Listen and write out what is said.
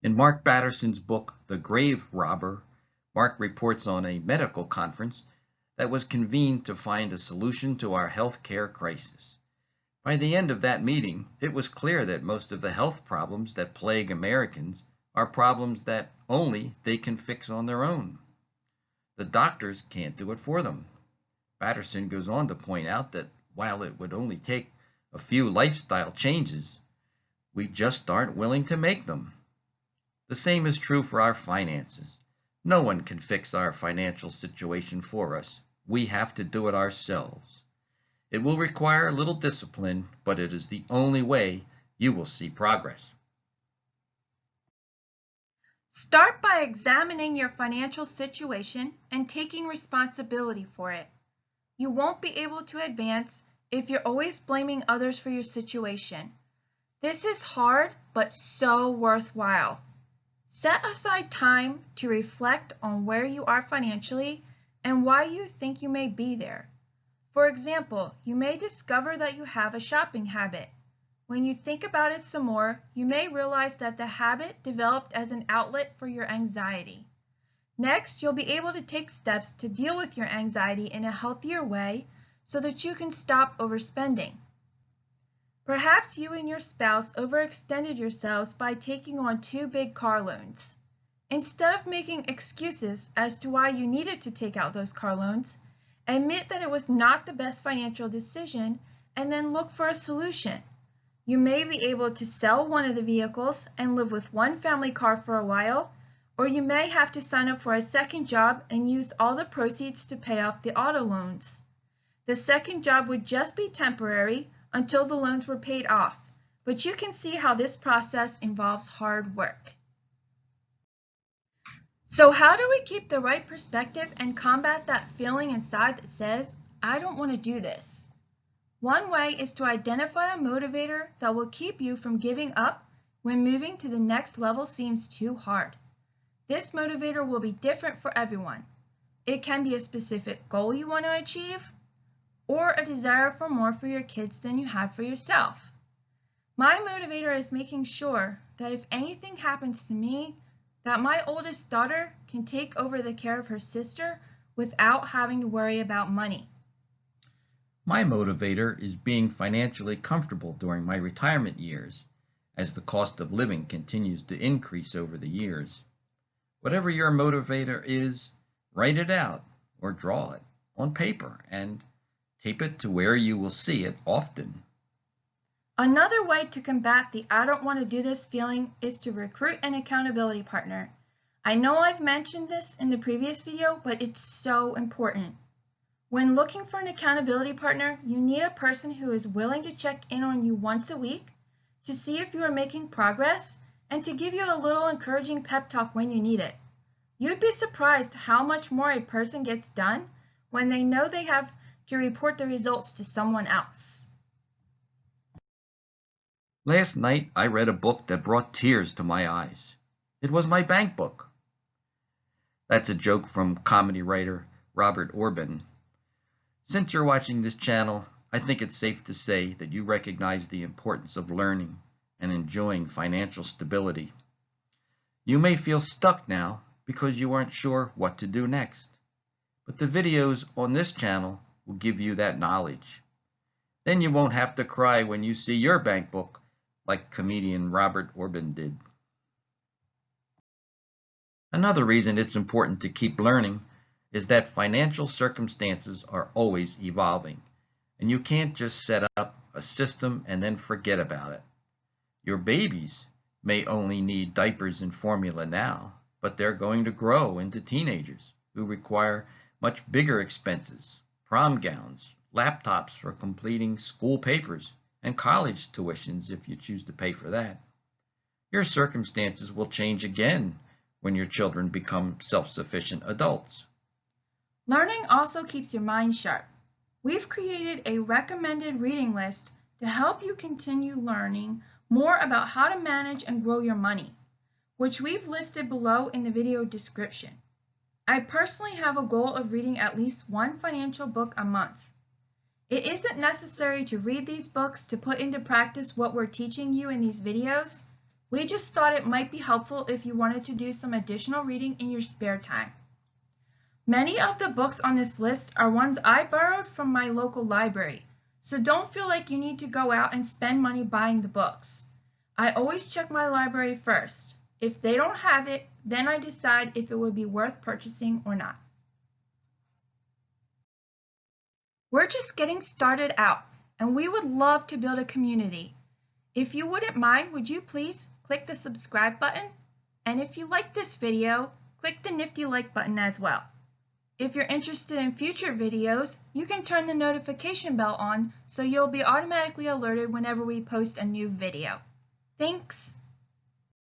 In Mark Batterson's book, The Grave Robber, Mark reports on a medical conference that was convened to find a solution to our health care crisis. By the end of that meeting, it was clear that most of the health problems that plague Americans are problems that only they can fix on their own. The doctors can't do it for them. Batterson goes on to point out that while it would only take a few lifestyle changes, we just aren't willing to make them. The same is true for our finances. No one can fix our financial situation for us. We have to do it ourselves. It will require a little discipline, but it is the only way you will see progress. Start by examining your financial situation and taking responsibility for it. You won't be able to advance if you're always blaming others for your situation. This is hard, but so worthwhile. Set aside time to reflect on where you are financially and why you think you may be there. For example, you may discover that you have a shopping habit. When you think about it some more, you may realize that the habit developed as an outlet for your anxiety. Next, you'll be able to take steps to deal with your anxiety in a healthier way so that you can stop overspending. Perhaps you and your spouse overextended yourselves by taking on 2 big car loans. Instead of making excuses as to why you needed to take out those car loans, admit that it was not the best financial decision and then look for a solution. You may be able to sell one of the vehicles and live with one family car for a while, or you may have to sign up for a second job and use all the proceeds to pay off the auto loans. The second job would just be temporary until the loans were paid off, but you can see how this process involves hard work. So how do we keep the right perspective and combat that feeling inside that says, I don't want to do this? One way is to identify a motivator that will keep you from giving up when moving to the next level seems too hard. This motivator will be different for everyone. It can be a specific goal you want to achieve, or a desire for more for your kids than you have for yourself. My motivator is making sure that if anything happens to me, that my oldest daughter can take over the care of her sister without having to worry about money. My motivator is being financially comfortable during my retirement years, as the cost of living continues to increase over the years. Whatever your motivator is, write it out or draw it on paper and tape it to where you will see it often. Another way to combat the I don't want to do this feeling is to recruit an accountability partner. I know I've mentioned this in the previous video, but it's so important. When looking for an accountability partner, you need a person who is willing to check in on you once a week to see if you are making progress and to give you a little encouraging pep talk when you need it. You'd be surprised how much more a person gets done when they know they have to report the results to someone else. Last night, I read a book that brought tears to my eyes. It was my bank book. That's a joke from comedy writer Robert Orban. Since you're watching this channel, I think it's safe to say that you recognize the importance of learning and enjoying financial stability. You may feel stuck now because you aren't sure what to do next, but the videos on this channel will give you that knowledge. Then you won't have to cry when you see your bank book like comedian Robert Orban did. Another reason it's important to keep learning is that financial circumstances are always evolving, and you can't just set up a system and then forget about it. Your babies may only need diapers and formula now, but they're going to grow into teenagers who require much bigger expenses, prom gowns, laptops for completing school papers, and college tuitions if you choose to pay for that. Your circumstances will change again when your children become self-sufficient adults. Learning also keeps your mind sharp. We've created a recommended reading list to help you continue learning more about how to manage and grow your money, which we've listed below in the video description. I personally have a goal of reading at least one financial book a month. It isn't necessary to read these books to put into practice what we're teaching you in these videos. We just thought it might be helpful if you wanted to do some additional reading in your spare time. Many of the books on this list are ones I borrowed from my local library, so don't feel like you need to go out and spend money buying the books. I always check my library first. If they don't have it, then I decide if it would be worth purchasing or not. We're just getting started out, and we would love to build a community. If you wouldn't mind, would you please click the subscribe button? And if you like this video, click the nifty like button as well. If you're interested in future videos, you can turn the notification bell on so you'll be automatically alerted whenever we post a new video. Thanks!